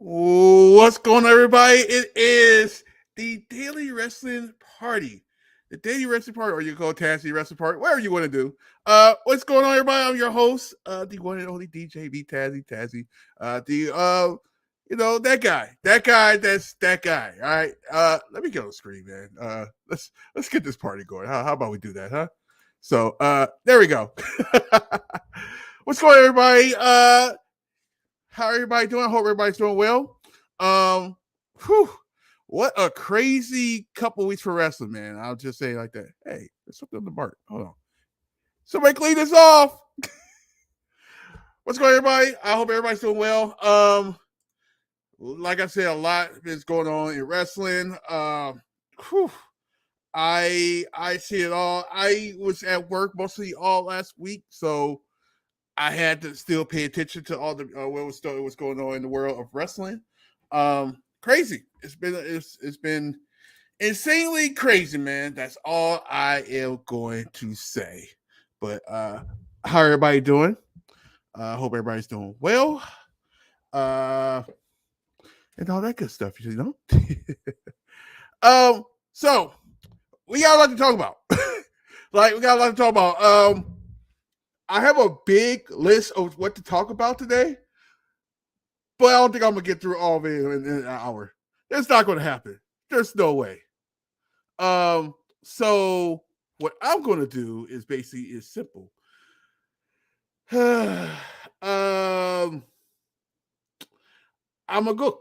What's going on, everybody? It is the Daily Wrestling Party. The Daily Wrestling Party, or you call it Btazzy Wrestling Party, whatever you want to do. What's going on, everybody? I'm your host, the one and only DJ B-TAZZY, Tazzy. That guy. That's that guy. All right. Let me get on the screen, man. Let's get this party going. How about we do that, huh? So there we go. What's going on, everybody? How everybody doing? I hope everybody's doing well. What a crazy couple weeks for wrestling, man. I'll just say it like that. Hey, there's something on the mark. Hold on. Somebody clean this off. What's going on, everybody? I hope everybody's doing well. Like I said, a lot is going on in wrestling. I see it all. I was at work mostly all last week, so I had to still pay attention to all the what was going on in the world of wrestling. Crazy. It's been insanely crazy, man. That's all I am going to say. But how everybody doing? I hope everybody's doing well. And all that good stuff, you know. So we got a lot to talk about. I have a big list of what to talk about today, but I don't think I'm going to get through all of it in an hour. That's not going to happen. There's no way. So what I'm going to do is simple. I'm going to go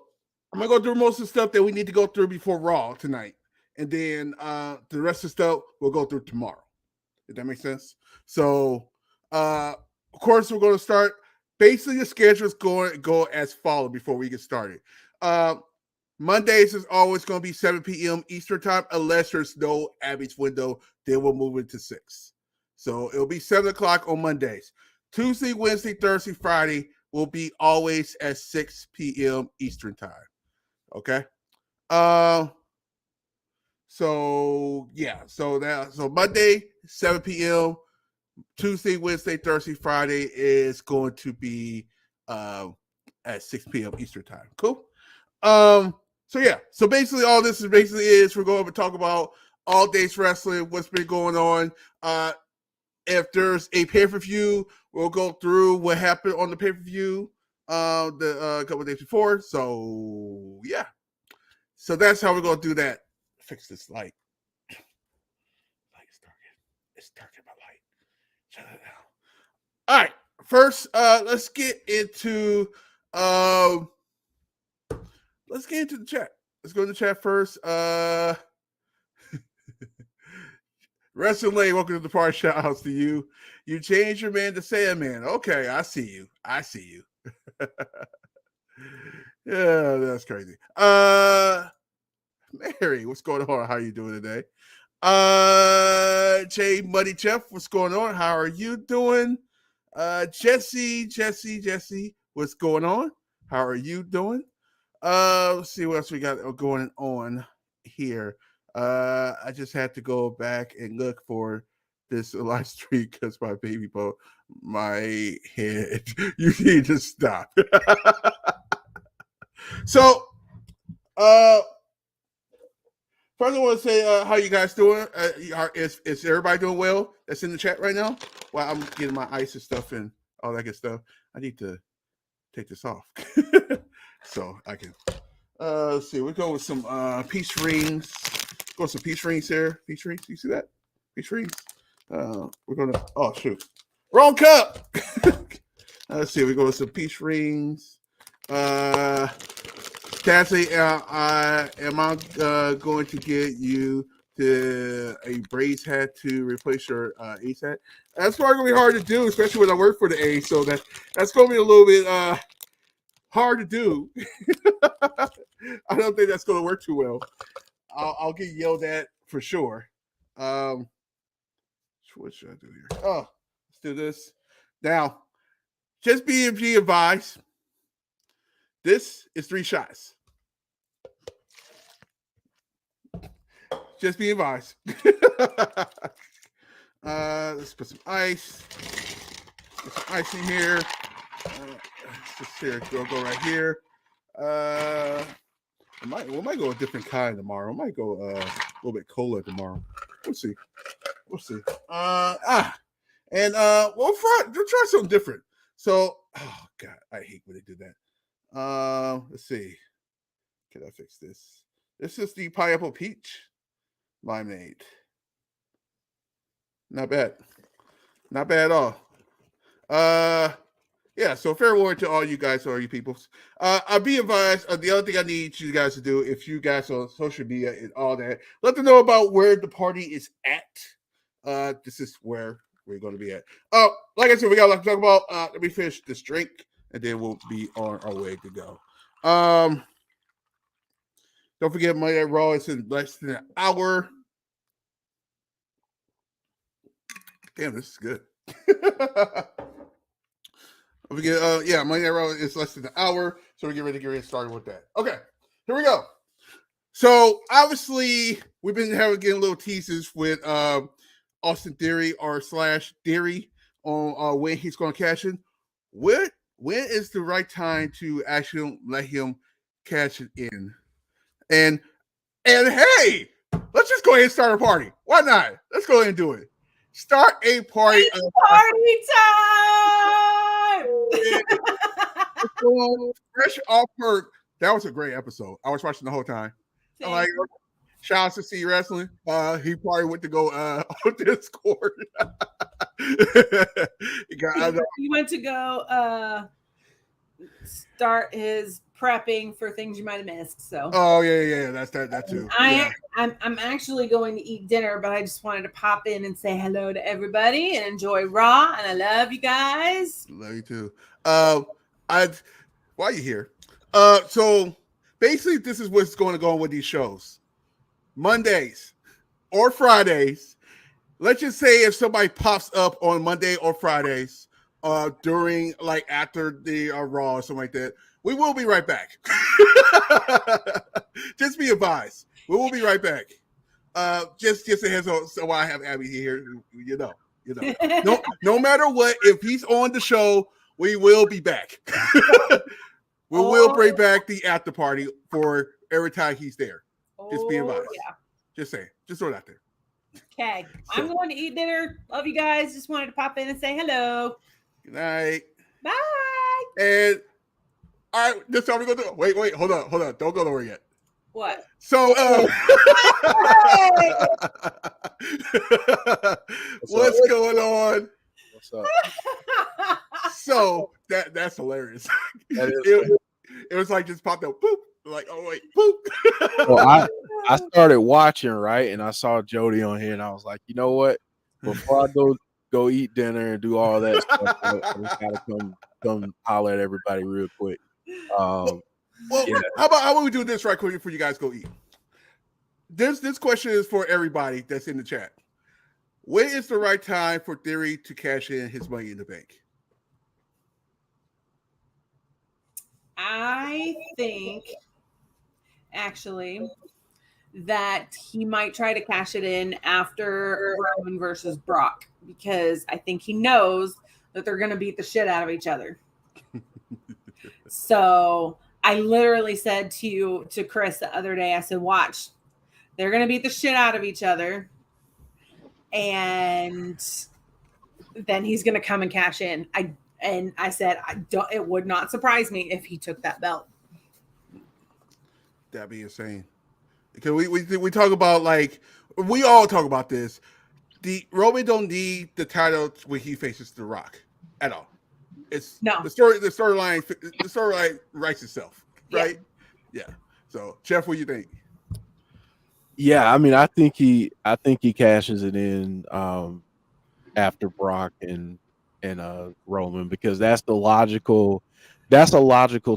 through most of the stuff that we need to go through before Raw tonight. And then the rest of the stuff we'll go through tomorrow. If that makes sense. So, of course, we're going to start. Basically, the schedule is going to go as follows before we get started. Mondays is always going to be 7 p.m. Eastern time, unless there's no Abby's window. Then we'll move it to 6. So it'll be 7 o'clock on Mondays. Tuesday, Wednesday, Thursday, Friday will be always at 6 p.m. Eastern time. Okay. So Monday, 7 p.m. Tuesday, Wednesday, Thursday, Friday is going to be at 6 p.m. Eastern time. Cool. So basically all this is we're going to talk about all days wrestling, what's been going on. If there's a pay-per-view, we'll go through what happened on the pay-per-view the couple of days before. So yeah. So that's how we're going to do that. Fix this light. It's dark in my light. Shut it down. All right. First, let's get into the chat. Let's go to the chat first. Wrestling Lane, welcome to the party. Shout outs to you. You changed your man to Sandman. Okay, I see you. Yeah, that's crazy. Mary, what's going on? How are you doing today? Jay Muddy Jeff, what's going on? How are you doing? Jesse, what's going on? How are you doing? Let's see what else we got going on here. I just had to go back and look for this live stream because my baby broke my head. You need to stop. So, first I want to say how you guys doing? Is everybody doing well? That's in the chat right now. Well, I'm getting my ice and stuff and all that good stuff. I need to take this off so I can. Let's see. We go with some peach rings. Go with some peach rings here. Peach rings. You see that? Peach rings. We're gonna. Oh shoot! Wrong cup. Let's see. We go with some peach rings. Cassie, am I going to get you a Braves hat to replace your Ace hat? That's probably gonna be hard to do, especially when I work for the Ace. So that's gonna be a little bit hard to do. I don't think that's gonna work too well. I'll get yelled at for sure. What should I do here? Oh, let's do this now. Just be advised. This is 3 shots. Just be advised. Let's put some ice. Put some ice in here. Just here. Go right here. We might go a different kind tomorrow. We might go a little bit cooler tomorrow. We'll see. And we'll try something different. So, oh god, I hate when they do that. Let's see. Can I fix this? This is the pineapple peach lemonade. Not bad. Not bad at all. Yeah, so fair warning to all you guys, all you peoples. I'll be advised. The other thing I need you guys to do, if you guys are on social media and all that, let them know about where the party is at. This is where we're going to be at. Like I said, we got a lot to talk about. Let me finish this drink, and then we'll be on our way to go. Don't forget, Monday Night Raw is in less than an hour. Damn, this is good. Yeah, Monday Night Raw is less than an hour, so we get ready to get started with that. Okay, here we go. So obviously, we've been getting little teases with Austin Theory or / Theory on when he's going to cash in. When is the right time to actually let him cash it in? And hey, let's just go ahead and start a party. Why not? Let's go ahead and do it. Start a party. Party time! Fresh off perk. That was a great episode. I was watching the whole time. I'm like, shout out to See Wrestling. He probably went to go on Discord. He went to go start his prepping for things you might have missed. So yeah, that's that too. I'm actually going to eat dinner, but I just wanted to pop in and say hello to everybody and enjoy Raw. And I love you guys. Love you too. Why are you here? So basically, this is what's going to go on with these shows. Mondays or Fridays. Let's just say if somebody pops up on Monday or Fridays, during like after the Raw or something like that, we will be right back. Just be advised, we will be right back. Just a heads up. So I have Abby here. You know. No matter what, if he's on the show, we will be back. We will bring back the after party for every time he's there. Just be advised. Yeah. Just saying. Just throw it out there. Okay. So, I'm going to eat dinner. Love you guys. Just wanted to pop in and say hello. Good night. Bye. And all right, this time we're going to do. Wait, hold on. Don't go nowhere yet. What? So, what's going on? What's up? So that's hilarious. That is it was like just popped up, boop. Like, oh wait, boop. Well, I started watching, right, and I saw Jody on here, and I was like, you know what? Before I go eat dinner and do all that stuff, I gotta come holler at everybody real quick. Well, yeah. How about we do this right quick before you guys go eat? This question is for everybody that's in the chat. When is the right time for Theory to cash in his Money in the Bank? I think actually that he might try to cash it in after Roman versus Brock, because I think he knows that they're going to beat the shit out of each other. So I literally said to Chris the other day, I said, watch, they're going to beat the shit out of each other. And then he's going to come and cash in. I said, it would not surprise me if he took that belt. That'd be insane. Because we talk about, like, we all talk about this. The Roman don't need the title when he faces The Rock at all. It's no. the storyline writes itself, right? Yeah. So, Jeff, what do you think? Yeah, I mean, I think he cashes it in after Brock and Roman, because that's a logical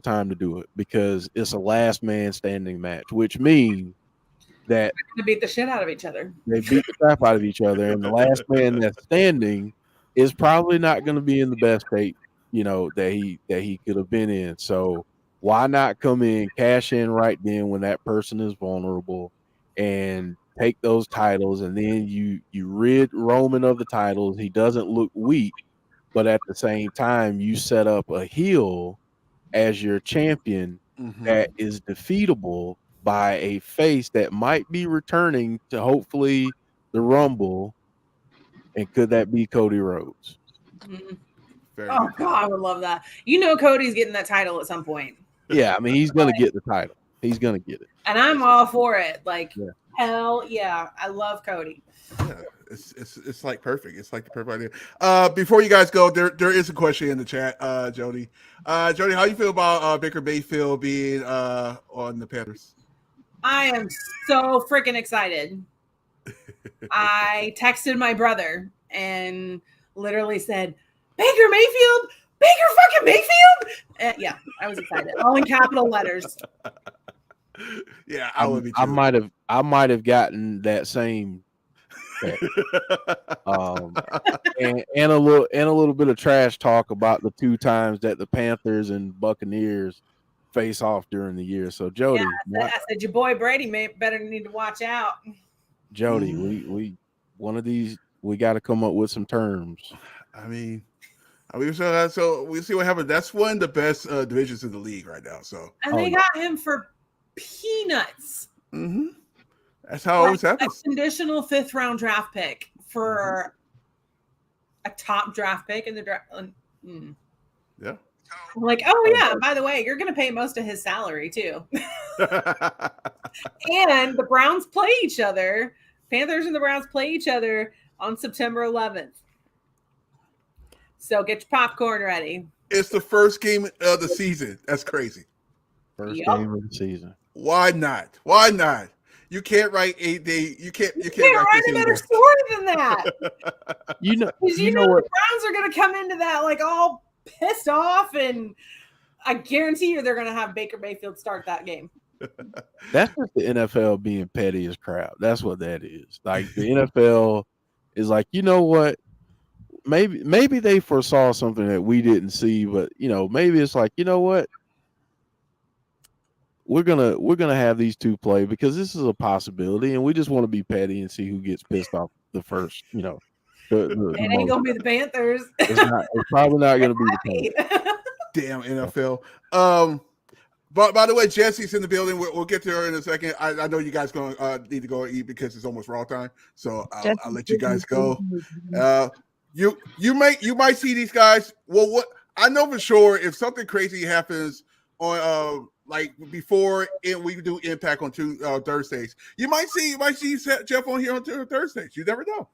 time to do it, because it's a last man standing match, which means that they beat the shit out of each other. They beat the crap out of each other, and the last man that's standing is probably not going to be in the best shape, that he could have been in. So why not come in, cash in right then when that person is vulnerable, and take those titles, and then you rid Roman of the titles. He doesn't look weak, but at the same time, you set up a heel as your champion, that is defeatable by a face that might be returning to hopefully the Rumble. And could that be Cody Rhodes? Oh God, I would love that. You know, Cody's getting that title at some point. Yeah, I mean, he's gonna get the title. He's gonna get it, and I'm all for it. Like, hell yeah, I love Cody. Yeah, it's like perfect. It's like the perfect idea. Before you guys go, there is a question in the chat, Jody. Jody, how you feel about Baker Mayfield being on the Panthers? I am so freaking excited. I texted my brother and literally said, Baker Mayfield? Baker fucking Mayfield? Yeah, I was excited. All in capital letters. Yeah, I would be too. I might have gotten that same and a little bit of trash talk about the 2 times that the Panthers and Buccaneers face off during the year. So Jody, I said your boy Brady better need to watch out. Jody, we one of these we got to come up with some terms. I mean, so we'll see what happens. That's one of the best divisions in the league right now. So and they got him for peanuts. That's how it always happens. A conditional 5th round draft pick for a top draft pick in the draft. Yeah. I'm like, oh yeah, by the way, you're going to pay most of his salary too. And the Browns play each other. Panthers and the Browns play each other on September 11th. So get your popcorn ready. It's the first game of the season. That's crazy. First game of the season. Why not? Why not? You can't write 8 day. You can't write a better story than that. you know what? The Browns are going to come into that like all pissed off, and I guarantee you they're going to have Baker Mayfield start that game. That's just the NFL being petty as crap. That's what that is. Like the NFL is like, you know what? Maybe they foresaw something that we didn't see, but maybe it's like, you know what? We're gonna have these 2 play because this is a possibility, and we just want to be petty and see who gets pissed off the first. It ain't gonna be the Panthers. It's probably not gonna be the Panthers. Damn NFL. But by the way, Jesse's in the building. We'll get to her in a second. I know you guys gonna need to go and eat because it's almost raw time. So I'll let you guys go. You might see these guys. Well, what I know for sure, if something crazy happens on like before we do Impact on Thursdays, you might see Jeff on here on Thursdays. You never know.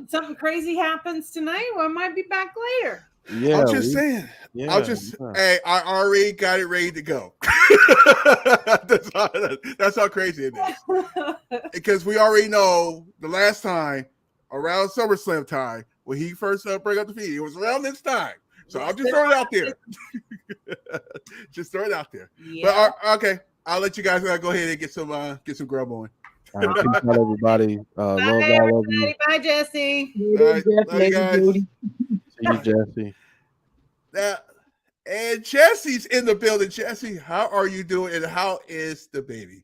something crazy happens tonight. Well, I might be back later. Yeah, I'm just saying. Yeah, hey, I already got it ready to go. That's how crazy it is. Because we already know the last time around SummerSlam time when he first bring up the feed, it was around this time. So I'll just throw it out there. Just throw it out there. Yeah. But okay, I'll let you guys go ahead and get some grub on. All right, peace out, everybody. Love you. Bye, Jesse. All right, love you guys. See you, Jesse. And Jesse's in the building. Jesse, how are you doing? And how is the baby?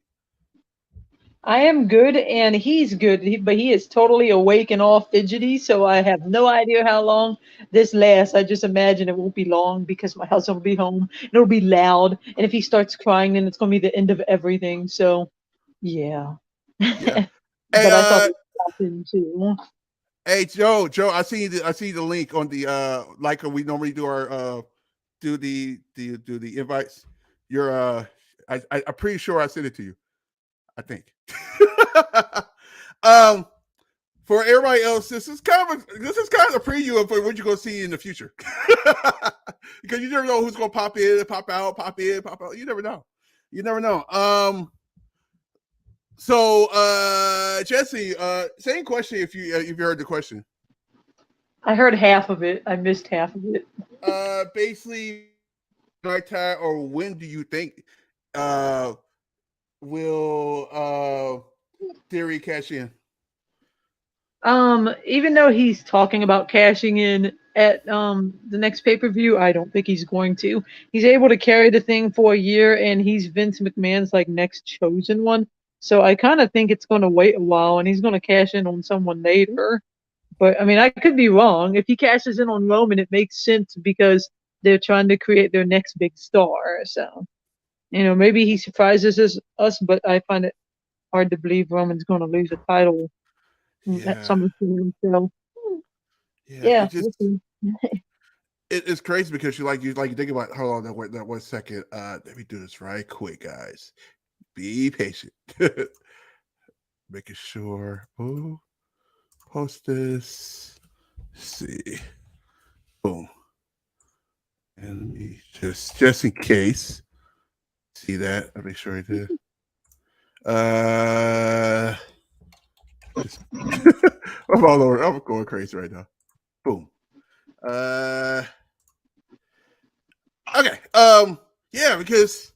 I am good, and he's good, but he is totally awake and all fidgety, so I have no idea how long this lasts. I just imagine it won't be long because my husband will be home, and it'll be loud, and if he starts crying, then it's going to be the end of everything, so, yeah. Hey, but I thought it happened too. Hey, Joe, I see the link on the like we normally do our do the invites. You're I'm pretty sure I sent it to you. I think. For everybody else, this is kind of a preview of what you're gonna see in the future. Because you never know who's gonna pop in, pop out, pop in, pop out. You never know. So Jesse, same question if you heard the question. I heard half of it. I missed half of it. Basically, nighttime, or when do you think will Theory cash in? Even though he's talking about cashing in at the next pay-per-view, I don't think he's going to. He's able to carry the thing for a year, and he's Vince McMahon's like next chosen one. So I kind of think it's going to wait a while, and he's going to cash in on someone later. But I mean, I could be wrong. If he cashes in on Roman, it makes sense because they're trying to create their next big star. So, maybe he surprises us, but I find it hard to believe Roman's going to lose a title at Yeah, SummerSlam. So, yeah. yeah, It just it's crazy because you think about hold on that 1 second. Let me do this right quick, guys. Be patient. Making sure. Oh, post this. See. Boom. And let me just in case. See that? I'll make sure I did. I'm all over. I'm going crazy right now. Boom. Okay. Yeah, because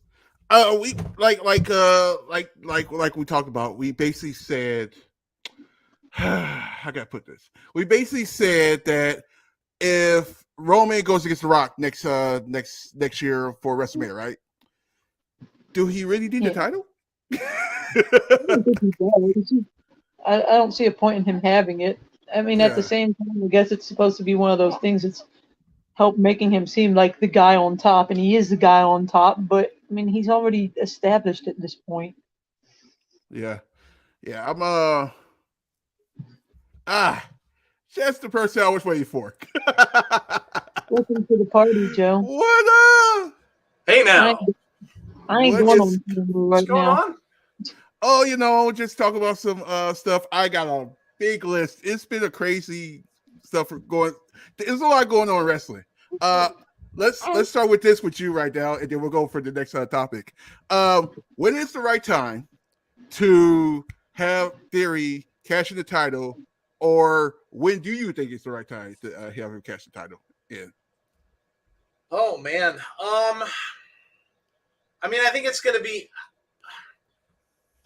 we like we talked about. We basically said, how can I put this? We basically said that if Roman goes against The Rock next year for WrestleMania, right? Do he really need the title? I don't see a point in him having it. I mean, at the same time, I guess it's supposed to be one of those things that's help making him seem like the guy on top, and he is the guy on top. But I mean, he's already established at this point. Yeah, I'm that's the person I was waiting for. Welcome to the party, Joe. What up? Hey now. I ain't going on right now. On? Oh, just talk about some stuff. I got a big list. It's been a crazy stuff going. There's a lot going on in wrestling. Let's start with this with you right now, and then we'll go for the next topic. When is the right time to have Theory cash in the title, or when do you think it's the right time to have him cash the title in? Oh man. I mean, I think it's going to be.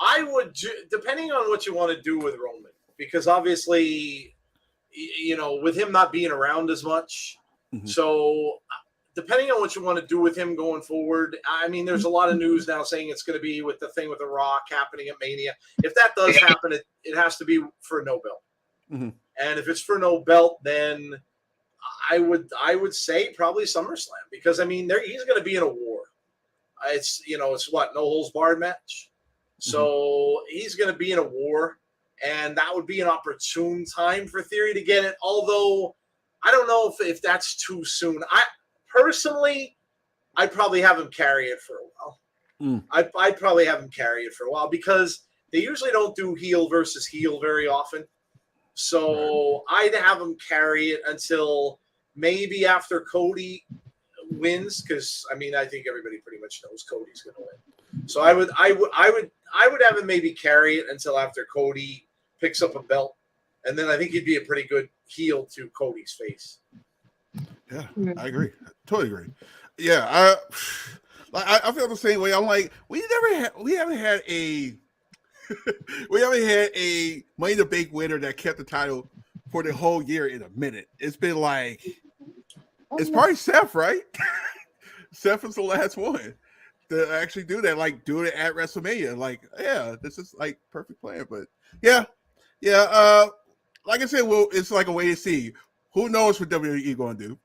I would, depending on what you want to do with Roman, because obviously, with him not being around as much, so depending on what you want to do with him going forward, I mean, there's a lot of news now saying it's going to be with the thing with The Rock happening at Mania. If that does happen, it has to be for no belt. And if it's for no belt, then I would say probably SummerSlam, because I mean, he's going to be in a war. It's what, no holds barred match. So he's going to be in a war, and that would be an opportune time for Theory to get it. Although I don't know if that's too soon. Personally, I'd probably have him carry it for a while. I'd probably have him carry it for a while, because they usually don't do heel versus heel very often. So I'd have him carry it until maybe after Cody wins, because I mean, I think everybody pretty much knows Cody's going to win. So I would have him maybe carry it until after Cody picks up a belt, and then I think he'd be a pretty good heel to Cody's face. Yeah, I agree. Totally agree. Yeah, I feel the same way. I'm like, we haven't had a Money in the Bank winner that kept the title for the whole year in a minute. It's been like, it's probably Seth, right? Seth was the last one to actually do that, like doing it at WrestleMania. Like, yeah, this is like perfect plan. But yeah. Like I said, well, it's like a way to see. Who knows what WWE going to do?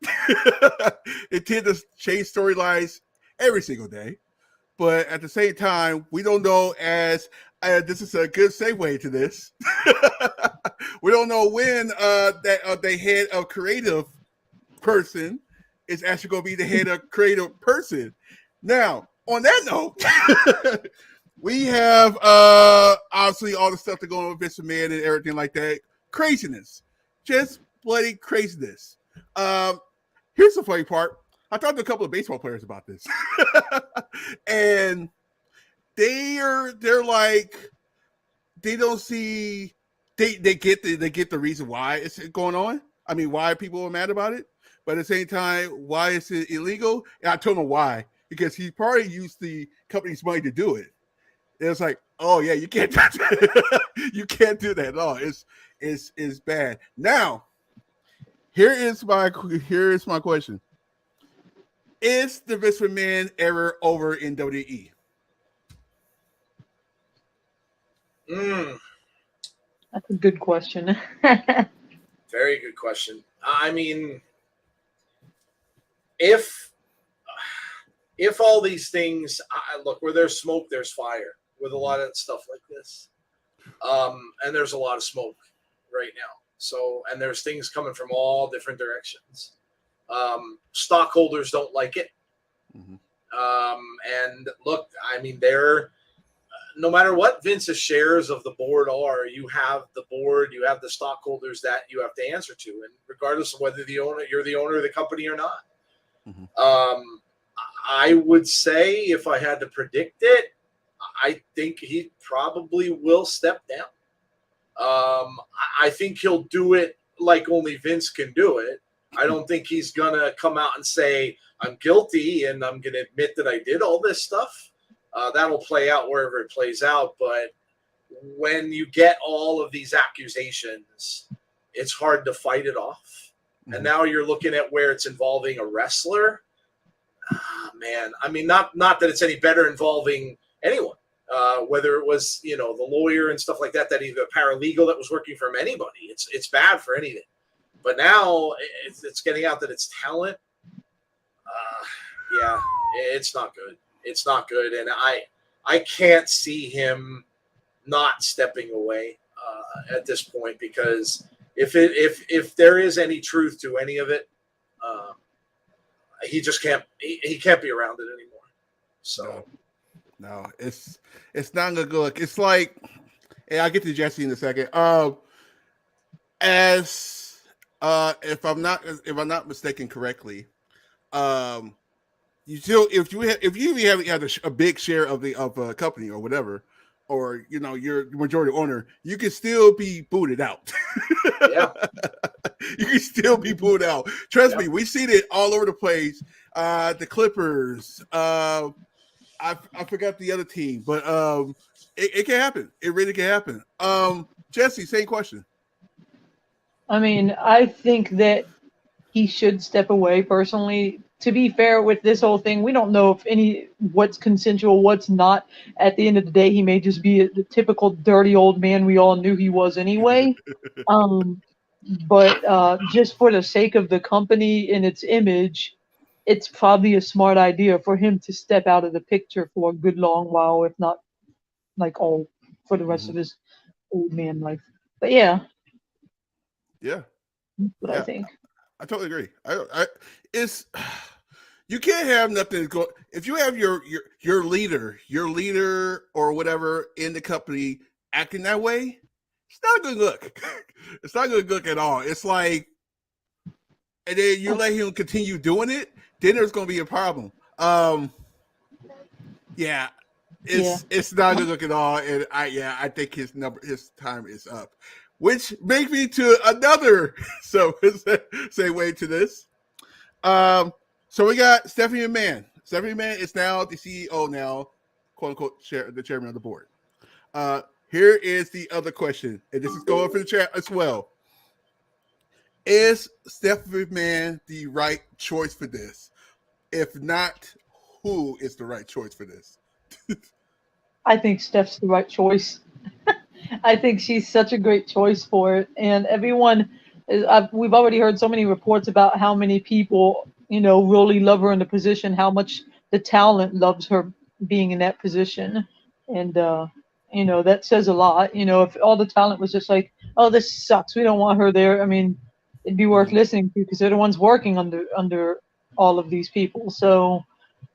It tend to change storylines every single day, but at the same time, we don't know. As this is a good segue to this. We don't know when the head of creative person is actually going to be the head of creative person. Now, on that note, we have obviously all the stuff that going on with Vince McMahon and everything like that. Craziness, just bloody craziness. Here's the funny part. I talked to a couple of baseball players about this, and they're like, they don't see, they get the reason why it's going on. I mean, why people are mad about it, but at the same time, why is it illegal? And I told him why, because he probably used the company's money to do it. And it's like, oh yeah, you can't do that. You can't do that at all. It's bad. Now, here is my question. Is the Vince McMahon era over in WWE? That's a good question. Very good question. I mean, if if all these things, look, where there's smoke, there's fire with a lot of stuff like this. And there's a lot of smoke right now. So, and there's things coming from all different directions. Stockholders don't like it. And look, I mean, they're, no matter what Vince's shares of the board are, you have the board, you have the stockholders that you have to answer to, and regardless of whether you're the owner of the company or not. I would say, if I had to predict it, I think he probably will step down. I think he'll do it like only Vince can do it. I don't think he's gonna come out and say, I'm guilty and I'm gonna admit that I did all this stuff. That'll play out wherever it plays out. But when you get all of these accusations, it's hard to fight it off. And now you're looking at where it's involving a wrestler. Man, I mean, not that it's any better involving anyone, whether it was, you know, the lawyer and stuff like that, that either paralegal that was working for him, anybody. It's bad for anything. But now it's getting out that it's talent. Yeah, it's not good. It's not good, and I can't see him not stepping away at this point, because if there is any truth to any of it, he just can't be around it anymore. So no, it's not gonna go. It's like, and I'll get to Jesse in a second. If I'm not mistaken correctly, you still, if you haven't had a big share of a company or whatever, or you know, you're majority owner, you can still be booted out. Yeah. You can still be booted out. Trust me, we've seen it all over the place. The Clippers, I forgot the other team, but it can happen. It really can happen. Jesse, same question. I mean, I think that he should step away personally. To be fair with this whole thing, we don't know if what's consensual, what's not. At the end of the day, he may just be the typical dirty old man we all knew he was anyway. But just for the sake of the company and its image, it's probably a smart idea for him to step out of the picture for a good long while, if not like all for the rest of his old man life. But yeah. Yeah. That's what I think. I totally agree. It's, you can't have nothing go. If you have your leader or whatever in the company acting that way, it's not a good look. It's not a good look at all. It's like, and then you let him continue doing it, then there's going to be a problem. Yeah, it's not a good look at all. And I think his time is up. Which brings me to another segue to this. So we got Stephanie McMahon. Stephanie McMahon is now the CEO now, quote unquote, the chairman of the board. Here is the other question, and this is going for the chat as well. Is Stephanie McMahon the right choice for this? If not, who is the right choice for this? I think Steph's the right choice. I think she's such a great choice for it. And everyone, we've already heard so many reports about how many people, you know, really love her in the position, how much the talent loves her being in that position. And, you know, that says a lot. You know, if all the talent was just like, oh, this sucks, we don't want her there, I mean, it'd be worth listening to, because they're the ones working under all of these people. So,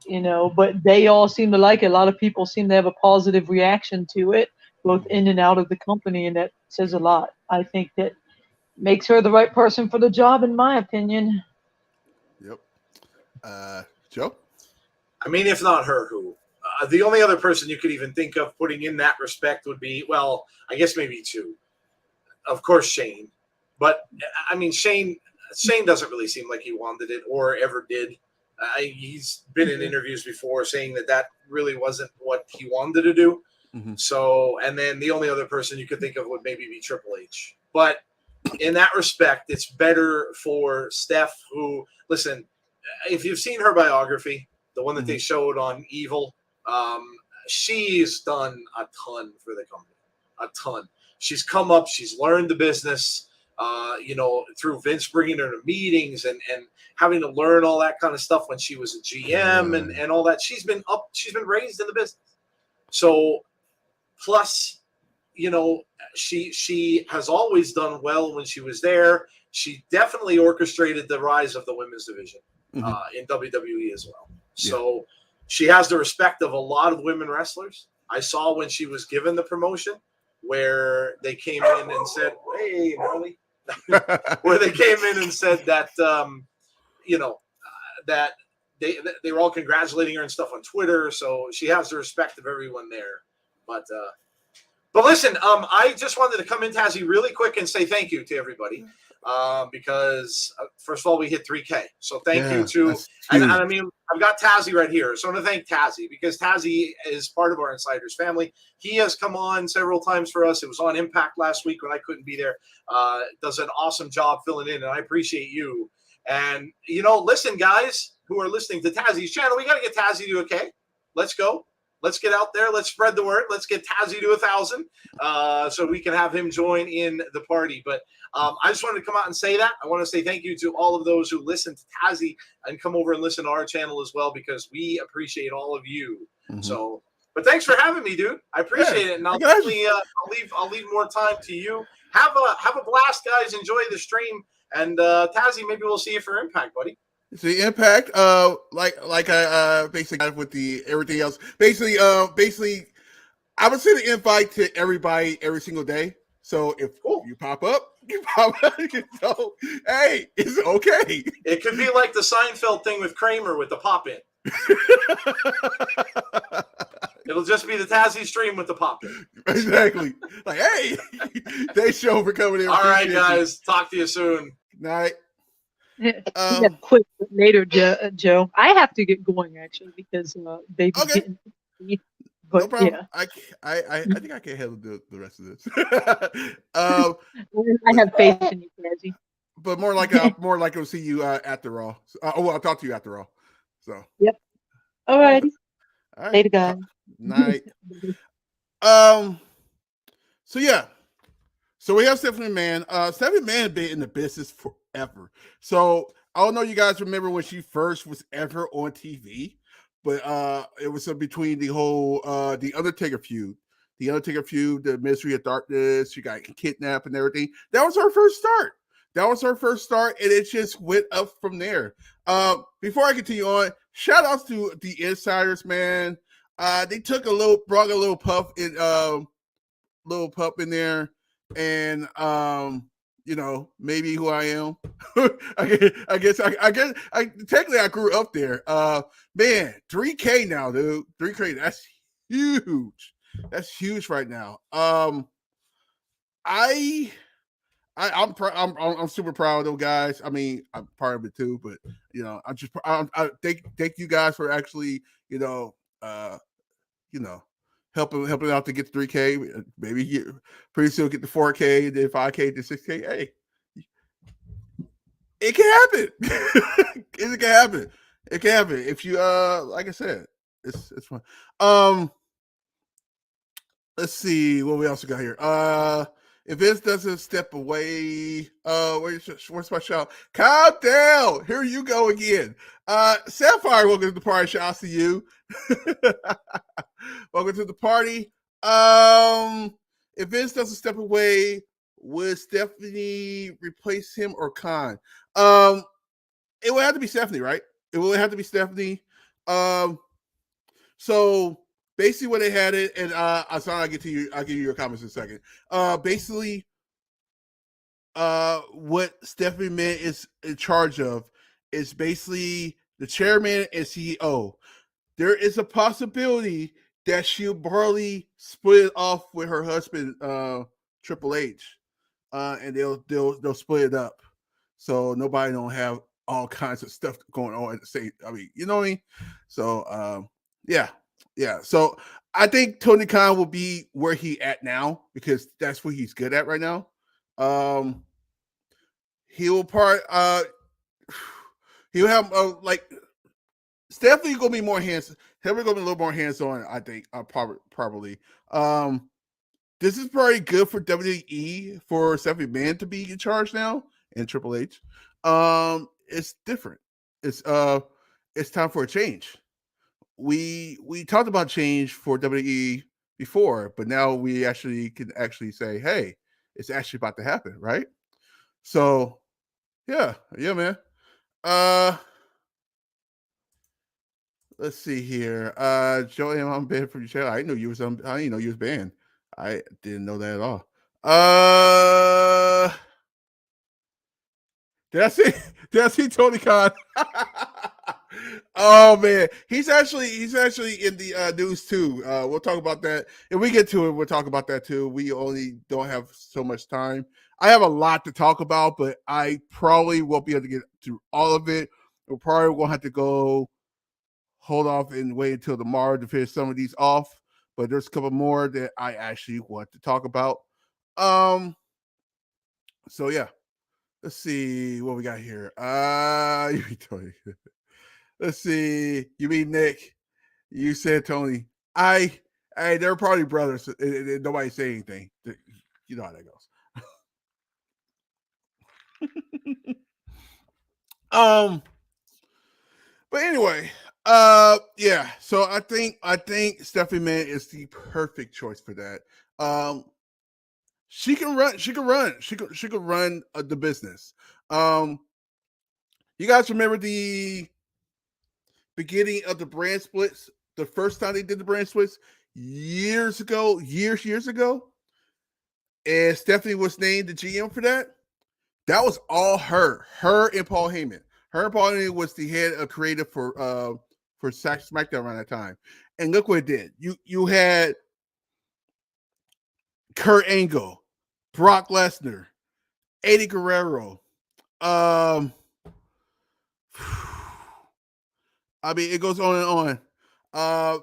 you know, but they all seem to like it. A lot of people seem to have a positive reaction to it, both in and out of the company, and that says a lot. I think that makes her the right person for the job, in my opinion. Yep. Joe? I mean, if not her, who? The only other person you could even think of putting in that respect would be, well, I guess maybe two. Of course, Shane. But, I mean, Shane doesn't really seem like he wanted it or ever did. He's been in interviews before saying that really wasn't what he wanted to do. So, and then the only other person you could think of would maybe be Triple H. But in that respect, it's better for Steph, who, listen, if you've seen her biography, the one that they showed on Evil, she's done a ton for the company, a ton. She's come up, she's learned the business. through Vince bringing her to meetings and having to learn all that kind of stuff when she was a GM and all that. She's been raised in the business. So plus, she has always done well when she was there. She definitely orchestrated the rise of the women's division in WWE as well. So she has the respect of a lot of women wrestlers. I saw when she was given the promotion where they came in and said, "Hey, Marley," where they came in and said that, that they were all congratulating her and stuff on Twitter. So she has the respect of everyone there. But listen, I just wanted to come in, Tazzy, really quick and say thank you to everybody. Because first of all, we hit 3K. So thank you to, and I mean, I've got Tazzy right here. So I want to thank Tazzy because Tazzy is part of our Insiders family. He has come on several times for us. It was on Impact last week when I couldn't be there. Does an awesome job filling in, and I appreciate you. And, listen, guys who are listening to Tazzy's channel, we got to get Tazzy to 1K. Let's go. Let's get out there. Let's spread the word. Let's get Tazzy to 1,000 so we can have him join in the party. But I just wanted to come out and say that. I want to say thank you to all of those who listen to Tazzy and come over and listen to our channel as well because we appreciate all of you. So, but thanks for having me, dude. I appreciate it, and I'll definitely I'll leave more time to you. Have a blast, guys. Enjoy the stream, and Tazzy, maybe we'll see you for Impact, buddy. The Impact, like I basically got with the everything else. Basically, I would send an invite to everybody every single day. So if you pop up, so hey, it's okay. It could be like the Seinfeld thing with Kramer with the pop-in. It'll just be the Tazzy stream with the pop-in. Exactly. Like, hey, thanks show for coming in. All right, guys. Talk to you soon. Night. Quick later, Joe. I have to get going actually because baby's getting. But, no problem. Yeah. I think I can handle the rest of this. I have faith in you, Tazzy. But more like I'll see you after Raw. I'll talk to you after Raw. So. Yep. All right. Later, Later, guys. Night. So yeah. So we have Stephanie McMahon. Stephanie McMahon been in the business forever. So I don't know you guys remember when she first was ever on TV, but it was between the whole the Undertaker feud. The Undertaker feud, the Mystery of Darkness, she got kidnapped and everything. That was her first start. And it just went up from there. Before I continue on, shout outs to the Insiders, man. They brought a little pup in there. And maybe who I am. I guess technically I grew up there. Man, 3K now, dude. 3K, that's huge. That's huge right now. I'm super proud of those guys. I mean, I'm part of it too, but I thank you guys for actually, helping out to get to 3K. Maybe pretty soon get to 4K, then 5K, then 6K. Hey, it can happen. It can happen. It can happen. If you like I said, it's fun. Let's see what we also got here. If Vince doesn't step away, where's my shout? Calm down. Here you go again. Sapphire, welcome to the party. Shout out to you. Welcome to the party. If Vince doesn't step away, would Stephanie replace him or Khan? It would have to be Stephanie, right? It would have to be Stephanie. So basically what they had it, and I'm sorry, I'll give you your comments in a second. Basically, what Stephanie McMahon is in charge of is basically the chairman and CEO. There is a possibility that she'll probably split it off with her husband, Triple H, and they'll split it up, so nobody don't have all kinds of stuff going on at the same. I mean, you know what I mean? So, yeah. So I think Tony Khan will be where he at now because that's what he's good at right now. He'll have like Stephanie gonna be more hands. He'll be a little more hands on. I think probably. this is probably good for WWE for Stephanie McMahon to be in charge now and Triple H. It's different. It's time for a change. We talked about change for WWE before, but now we actually can actually say, hey, it's actually about to happen, right? So yeah, man. Let's see here. Joey, I'm banned from your channel. I didn't know you was I didn't know you was banned. I didn't know that at all. Did I see? Did I see Tony Khan? Oh man, he's actually in the news too. We'll talk about that if we get to it. We'll talk about that too. We only don't have so much time. I have a lot to talk about, but I probably won't be able to get through all of it. We're probably gonna have to go hold off and wait until tomorrow to finish some of these off. But there's a couple more that I actually want to talk about. So yeah. Let's see what we got here. Let's see. You mean Nick? You said Tony. They're probably brothers. Nobody say anything. You know how that goes. But anyway, yeah. So I think Stephanie McMahon is the perfect choice for that. She can run. She can run the business. You guys remember the beginning of the brand splits? The first time they did the brand splits years ago, and Stephanie was named the GM for that. That was all her and Paul Heyman. Her and Paul Heyman was the head of creative for SmackDown around that time. And look what it did. You had Kurt Angle, Brock Lesnar, Eddie Guerrero. I mean, it goes on and on.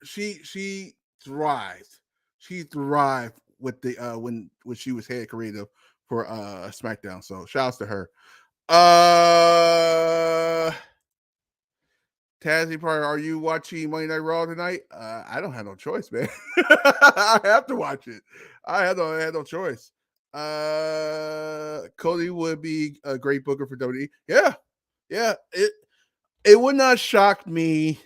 She thrived. She thrived with the when she was head creative for SmackDown. So shouts to her. Tazzy Parker, are you watching Monday Night Raw tonight? I don't have no choice, man. I have to watch it. I had no choice. Cody would be a great booker for WWE. Yeah. It would not shock me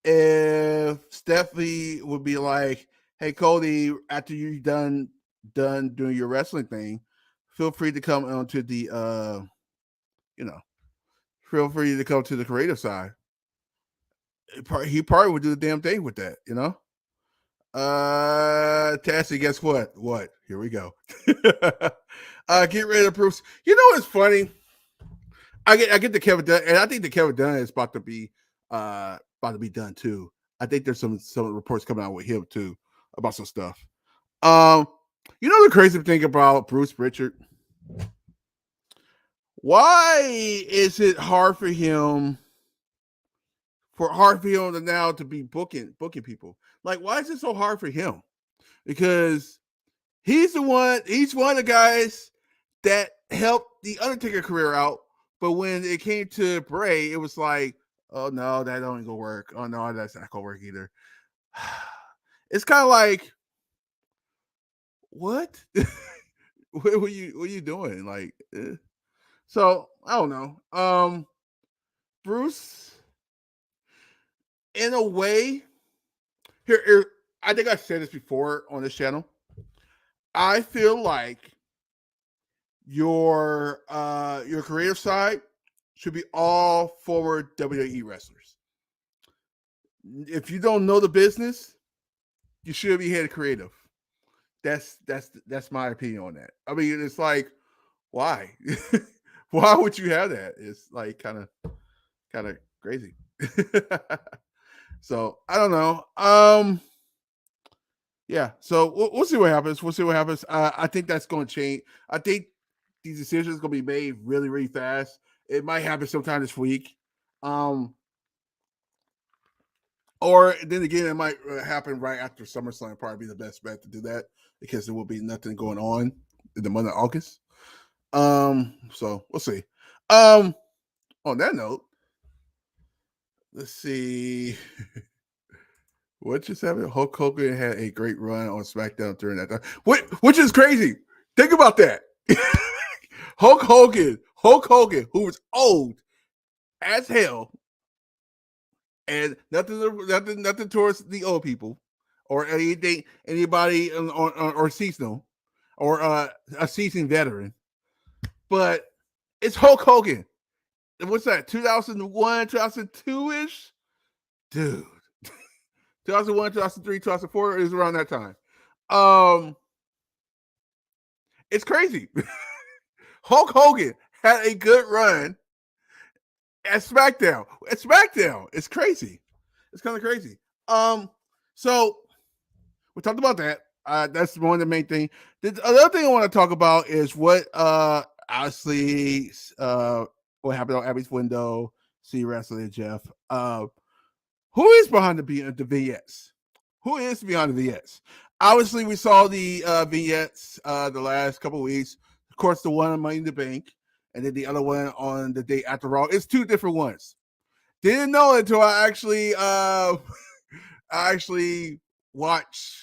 if Stephanie would be like, "Hey, Cody, after you're done doing your wrestling thing, feel free to come onto the feel free to come to the creative side." He probably would do the damn thing with that, Tassie, guess what? What? Here we go. Get rid of Bruce. You know what's funny? I get the Kevin Dunn, and I think the Kevin Dunn is about to be done too. I think there's some reports coming out with him too about some stuff. You know the crazy thing about Bruce Pritchard? Why is it hard for him to now to be booking people? Like, why is it so hard for him? Because he's one of the guys that helped the Undertaker career out. But when it came to Bray, it was like, oh no, that don't gonna work. Oh no, that's not gonna work either. It's kind of like, what? what are you doing? Like, so I don't know. Bruce, in a way, here I think I've said this before on this channel. I feel like your creative side should be all forward WWE wrestlers. If you don't know the business, you should be head of creative. That's my opinion on that. I mean, it's like, why? Why would you have that? It's like kind of crazy. So I don't know. Yeah. So we'll see what happens. I think that's going to change. I think these decisions are going to be made really, really fast. It might happen sometime this week. Or then again, it might happen right after SummerSlam. Probably be the best bet to do that because there will be nothing going on in the month of August. So we'll see. On that note, let's see. What just happened? Hulk Hogan had a great run on SmackDown during that time. Which is crazy. Think about that. Hulk Hogan, who was old as hell, and nothing towards the old people or anybody or seasonal or a seasoned veteran, but it's Hulk Hogan. What's that? 2001, 2002 ish, dude. 2001, 2003, 2004 is around that time. It's crazy. Hulk Hogan had a good run at SmackDown. It's crazy. It's kind of crazy. So we talked about that. That's one of the main thing. The other thing I want to talk about is what obviously what happened on Abby's window. See wrestling, Jeff. Who is behind the vignettes? Who is behind the vignettes? Obviously, we saw the vignettes the last couple of weeks. Of course, the one on Money in the Bank, and then the other one on the day after Raw. It's two different ones. Didn't know it until I actually watched,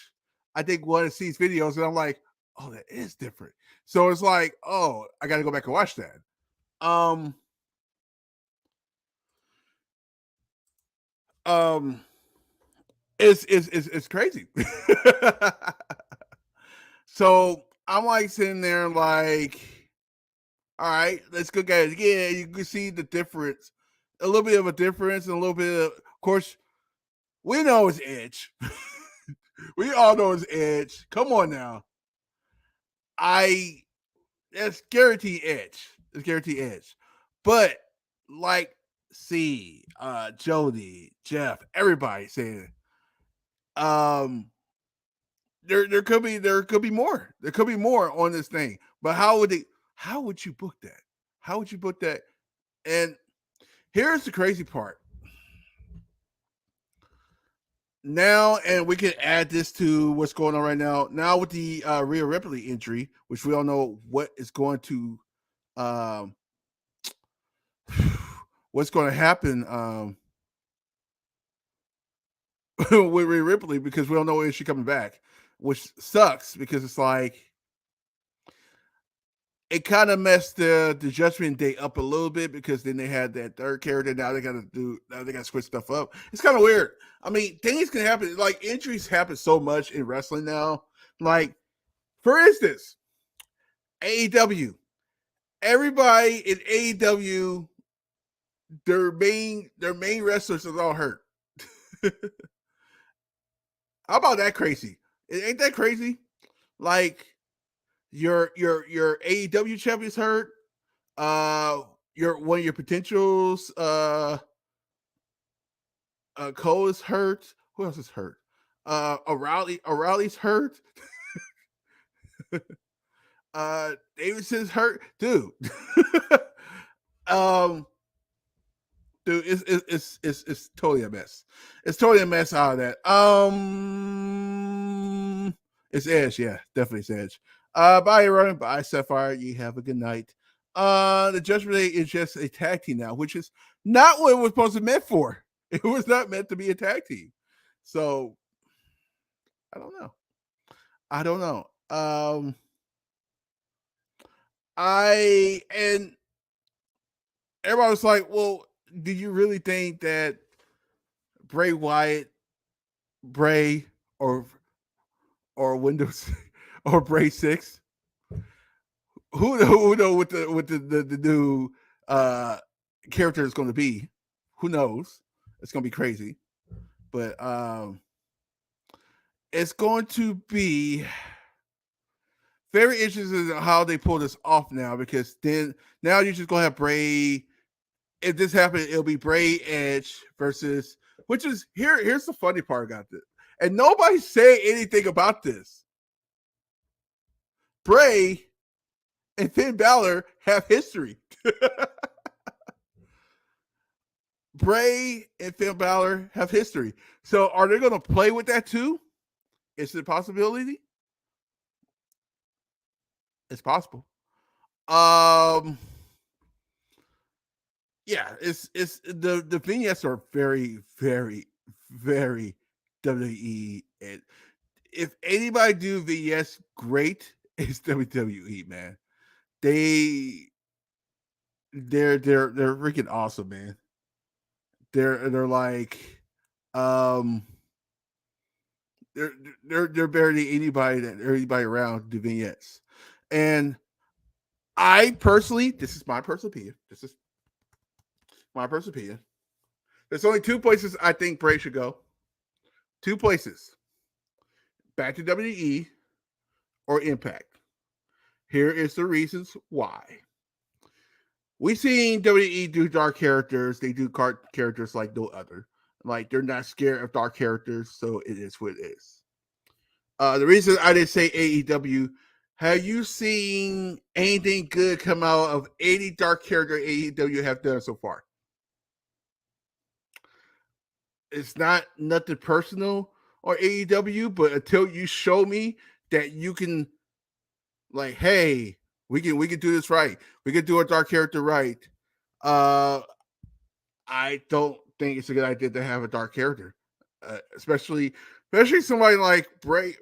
I think, one of C's videos, and I'm like, oh, that is different. So it's like, oh, I got to go back and watch that. It's crazy. So I'm like sitting there like, all right, let's go get it. Yeah, you can see the difference, a little bit of a difference, and a little bit of course, we know it's Edge. We all know it's Edge. Come on now. That's guaranteed Edge. It's guaranteed Edge. But like Jody, Jeff, everybody saying there could be more. There could be more on this thing. But how would you book that? How would you book that? And here's the crazy part. Now, and we can add this to what's going on right now. Now with the Rhea Ripley injury, which we all know what is going to what's going to happen with Rhea Ripley, because we don't know when she's coming back, which sucks because it's like it kind of messed the Judgment Day up a little bit, because then they had that third character. Now they got to switch stuff up. It's kind of weird. I mean, things can happen. Like, injuries happen so much in wrestling now. Like, for instance, AEW. Everybody in AEW, their main wrestlers are all hurt. How about that crazy? Ain't that crazy? Like, your AEW champion's hurt. Your one of your potentials, Cole is hurt. Who else is hurt? O'Reilly's hurt. Davidson's hurt, dude. Dude, it's totally a mess. It's totally a mess out of that. It's Edge, yeah, definitely it's Edge. Bye, everyone. Bye, Sapphire. You have a good night. The Judgment Day is just a tag team now, which is not what it was supposed to be meant for. It was not meant to be a tag team. So I don't know. And everybody was like, well, do you really think that Bray Wyatt, or Windows or Bray 6? Who know what the new character is going to be? Who knows? It's going to be crazy, but it's going to be very interesting in how they pull this off now, because now you're just going to have Bray. If this happens, it'll be Bray Edge versus, which is here's the funny part about this, and nobody say anything about this. Bray and Finn Balor have history. Bray and Finn Balor have history. So are they going to play with that too? Is it a possibility? It's possible. Yeah, it's the vignettes are very, very, very WWE. And if anybody do VS great, it's WWE, man. They're freaking awesome, man. They're like they're better than anybody around do vignettes. And I personally, this is my personal opinion. There's only two places I think Bray should go. Two places. Back to WWE or Impact. Here is the reasons why. We've seen WWE do dark characters. They do characters like no other. Like, they're not scared of dark characters, so it is what it is. The reason I didn't say AEW, have you seen anything good come out of any dark character AEW have done so far? It's not nothing personal or AEW, but until you show me that you can, like, hey, we can do this right. We can do a dark character right. I don't think it's a good idea to have a dark character, especially somebody like Bray.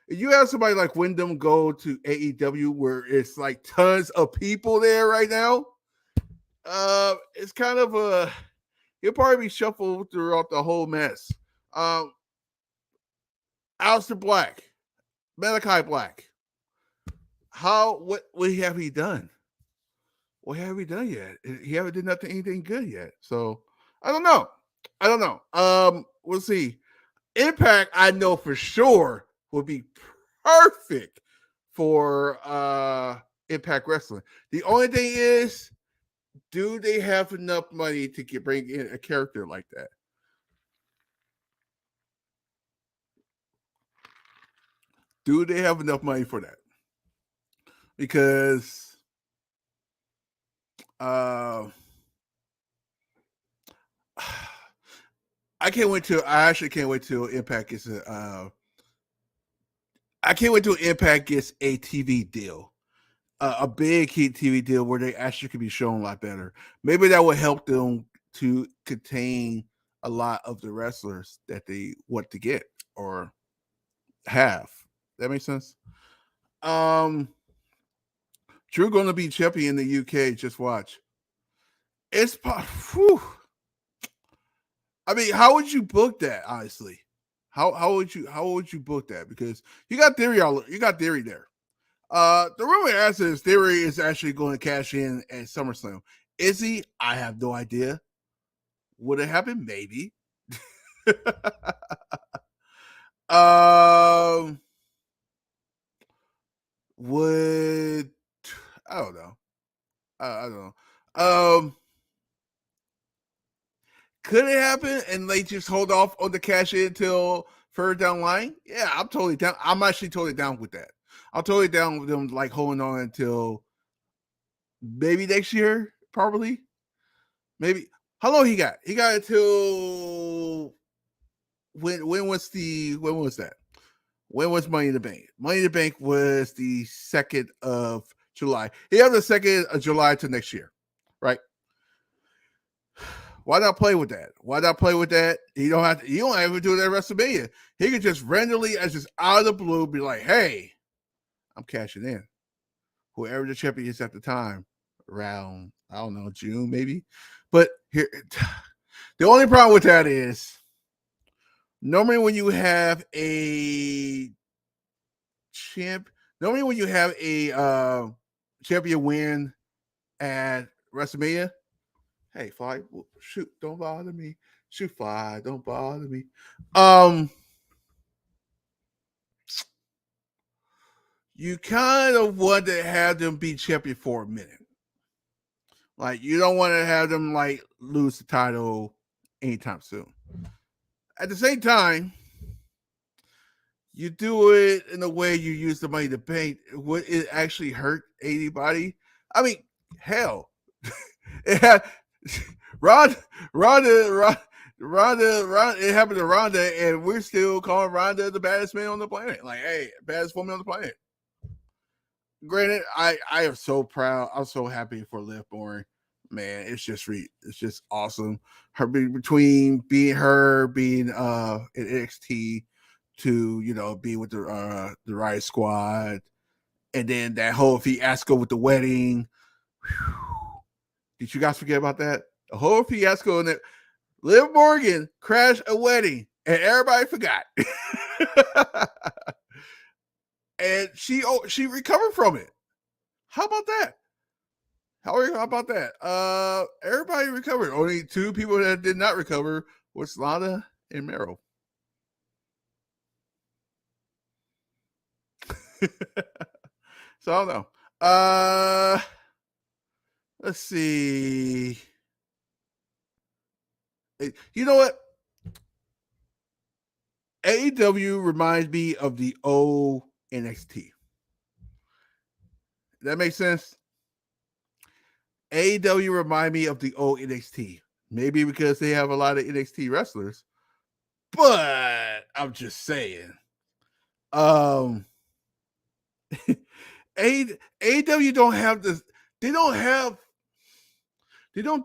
If you have somebody like Wyndham go to AEW where it's like tons of people there right now, it's kind of a, he'll probably be shuffled throughout the whole mess. Aleister Black, Malachi Black. What have he done? What have he done yet? He haven't done anything good yet. So I don't know. We'll see. Impact, I know for sure, would be perfect for Impact Wrestling. The only thing is, do they have enough money to bring in a character like that? Do they have enough money for that? Because I actually can't wait till Impact gets Impact gets a TV deal, a big TV deal where they actually could be shown a lot better. Maybe that would help them to contain a lot of the wrestlers that they want to get or have. That makes sense. Drew going to be champion in the UK. Just watch. It's whew. I mean, how would you book that? Honestly, how would you book that? Because you got Theory there. The rumor is Theory is actually going to cash in at SummerSlam. Is he? I have no idea. Would it happen? Maybe. Would I don't know. I don't know. Could it happen and they just hold off on the cash in until further down the line? Yeah, I'm totally down. I'm actually totally down with that. I'm totally down with them like holding on until maybe next year, probably. Maybe. How long he got? He got until when was that? When was Money in the Bank? Money in the Bank was the 2nd of July. He has the 2nd of July to next year, right? Why not play with that? You don't have to do that WrestleMania. He could just randomly, as just out of the blue, be like, hey, I'm cashing in. Whoever the champion is at the time, around, I don't know, June maybe. But here, the only problem with that is normally when you have a champion win at WrestleMania, hey, Fly, shoot, don't bother me. Shoot, Fly, don't bother me. You kind of want to have them be champion for a minute. Like, you don't want to have them, like, lose the title anytime soon. At the same time, you do it in a way you use the Money to Bank. Would it actually hurt anybody? I mean, hell, it had Ronda. It happened to Ronda, and we're still calling Ronda the baddest man on the planet. Like, hey, baddest woman on the planet. Granted, I am so proud. I'm so happy for Liv Morgan. man, it's just awesome. Her between being in NXT to be with the Riot Squad, and then that whole fiasco with the wedding. Whew. Did you guys forget about that? The whole fiasco and that Liv Morgan crashed a wedding and everybody forgot. And she recovered from it. How about that? How about that? Everybody recovered. Only two people that did not recover was Lana and Meryl. So I don't know. Let's see. You know what? AEW reminds me of the old NXT. That makes sense? AEW remind me of the old NXT. Maybe because they have a lot of NXT wrestlers. But I'm just saying. AEW don't have this. They don't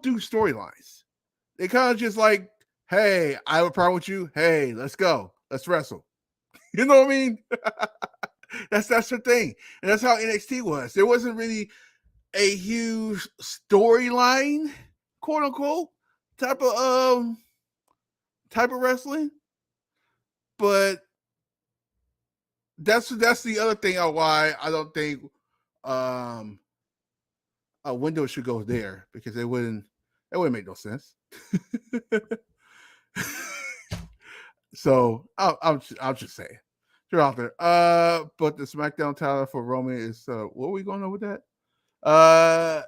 do storylines. They kind of just like, hey, I have a problem with you. Hey, let's go. Let's wrestle. You know what I mean? That's the thing. And that's how NXT was. There wasn't really a huge storyline, quote unquote, type of wrestling. But that's the other thing why I don't think a window should go there, because it wouldn't make no sense. So I'll just say you're out there. But the SmackDown title for Roman is what are we going on with that?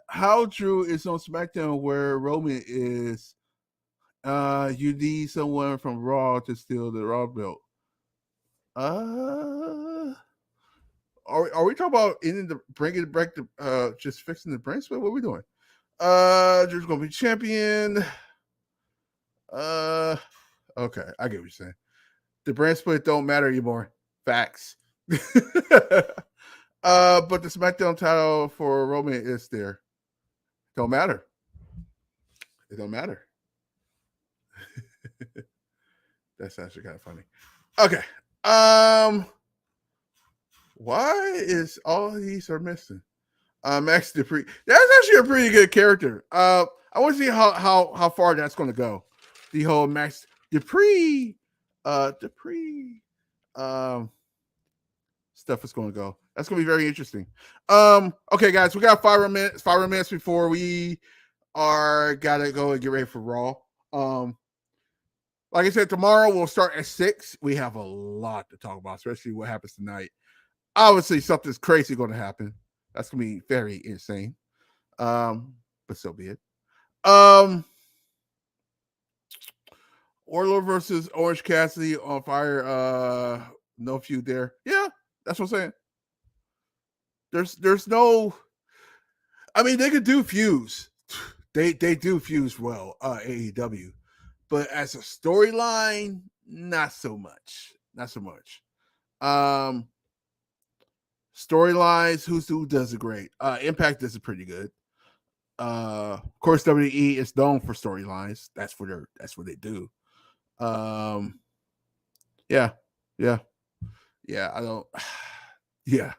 How Drew is on SmackDown where Roman is. You need someone from Raw to steal the Raw belt. Are we talking about bringing it back to just fixing the brain split? What are we doing? Drew's gonna be champion. Okay, I get what you're saying. The brand split don't matter anymore. Facts. But the SmackDown title for Roman is there. Don't matter. It don't matter. That's actually kind of funny. Okay. Why is all these are missing? Max Dupree. That's actually a pretty good character. I want to see how far that's going to go. The whole Max Dupree stuff is going to go. That's going to be very interesting. Okay, guys, we got 5 more minutes before we gotta go and get ready for Raw. Like I said, tomorrow we'll start at 6. We have a lot to talk about, especially what happens tonight. Obviously, something's crazy going to happen. That's going to be very insane. But so be it. Orlo versus Orange Cassidy on Fire. No feud there. Yeah, that's what I'm saying. There's no. I mean, they could do feuds. They do fuse well, AEW. But as a storyline, not so much. Not so much. Storylines, who does it great? Impact does it pretty good. Of course, WWE is known for storylines. That's what they do. Yeah. I don't. Yeah.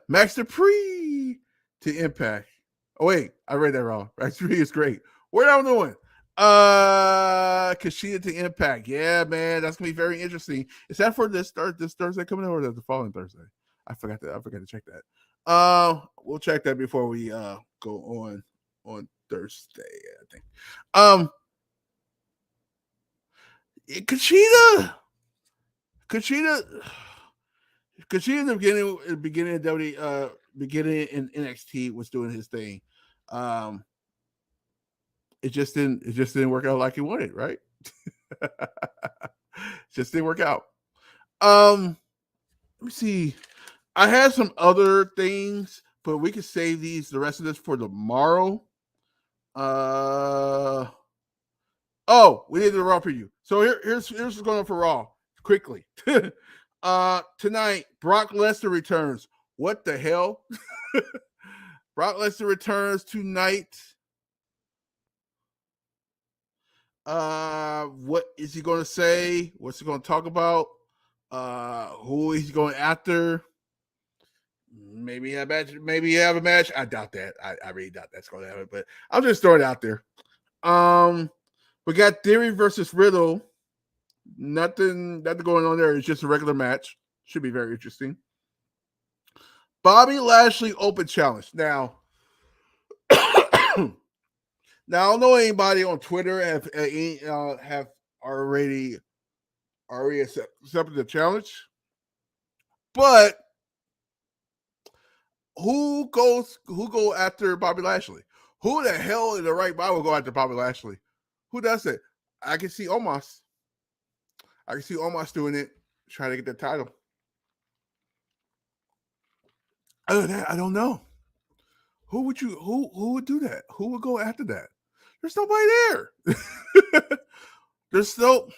Max Dupree to Impact. Oh wait, I read that wrong. Max Dupree is great. What am I doing? Kushida to Impact. Yeah, man, that's gonna be very interesting. Is that for this Thursday coming up, or the following Thursday? I forgot to check that. We'll check that before we go on Thursday, I think. Kushida in the beginning of beginning in NXT was doing his thing. It just didn't work out like he wanted, right? Just didn't work out. Let me see. I had some other things, but we can save the rest of this for tomorrow. We need the Raw preview. So here's what's going on for Raw. Quickly. Tonight, Brock Lesnar returns. What the hell? Brock Lesnar returns tonight. What is he going to say? What's he going to talk about? Who he's going after? Maybe have a match. Maybe have a match. I doubt that. I really doubt that's going to happen. But I'll just throw it out there. We got Theory versus Riddle. Nothing going on there. It's just a regular match. Should be very interesting. Bobby Lashley Open Challenge. Now, I don't know anybody on Twitter have already accepted the challenge, but who go after Bobby Lashley? Who the hell in the right mind will go after Bobby Lashley? Who does it? I can see Omos. Doing it, trying to get the title. Other than that, I don't know. Who would do that? Who would go after that? There's nobody there. There's no,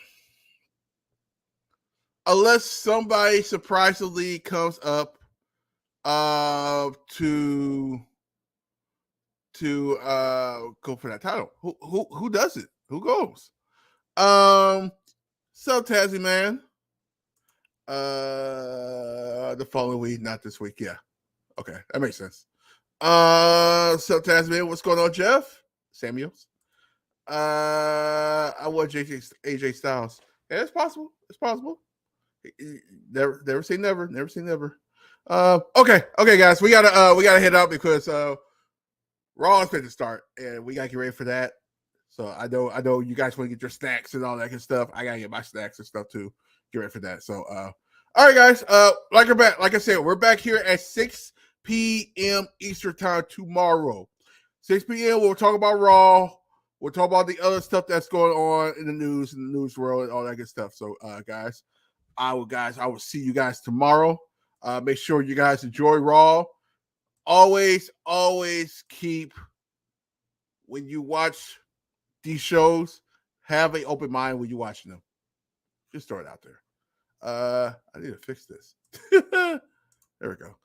unless somebody surprisingly comes up to go for that title. Who does it? Who goes? So Tazzy man. The following week, not this week. Yeah. Okay, that makes sense. So Tazzy man, what's going on, Jeff? Samuels. I want AJ Styles. Yeah, it's possible. It's possible. Never say never. Never say never. Okay, guys, we gotta head out because Raw is going to start, and we gotta get ready for that. So I know you guys want to get your snacks and all that good stuff. I gotta get my snacks and stuff too. Get ready for that. So all right, guys. Like I said, we're back here at 6 p.m. Eastern time tomorrow. 6 p.m. We'll talk about Raw. We'll talk about the other stuff that's going on in the news world, and all that good stuff. So, guys, I will see you guys tomorrow. Make sure you guys enjoy Raw. Always keep, when you watch these shows, have an open mind when you're watching them. Just throw it out there. I need to fix this. There we go.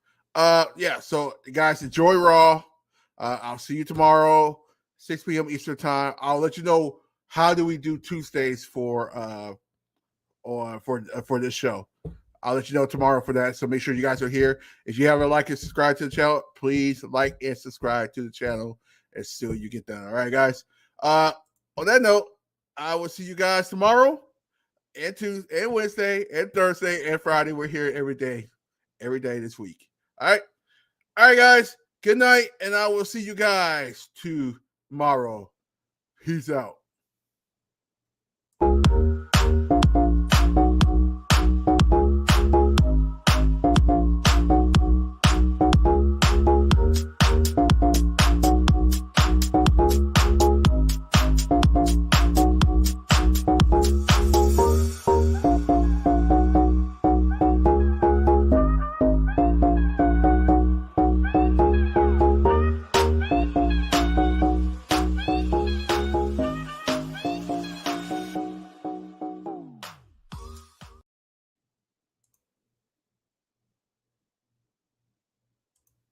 Yeah. So, guys, enjoy Raw. I'll see you tomorrow. 6 p.m. Eastern time. I'll let you know how do we do Tuesdays for this show. I'll let you know tomorrow for that. So make sure you guys are here. If you haven't liked and subscribed to the channel, please like and subscribe to the channel as soon as you get done. All right, guys. On that note, I will see you guys tomorrow and Tuesday and Wednesday and Thursday and Friday. We're here every day this week. All right, guys. Good night, and I will see you guys tomorrow. Peace out.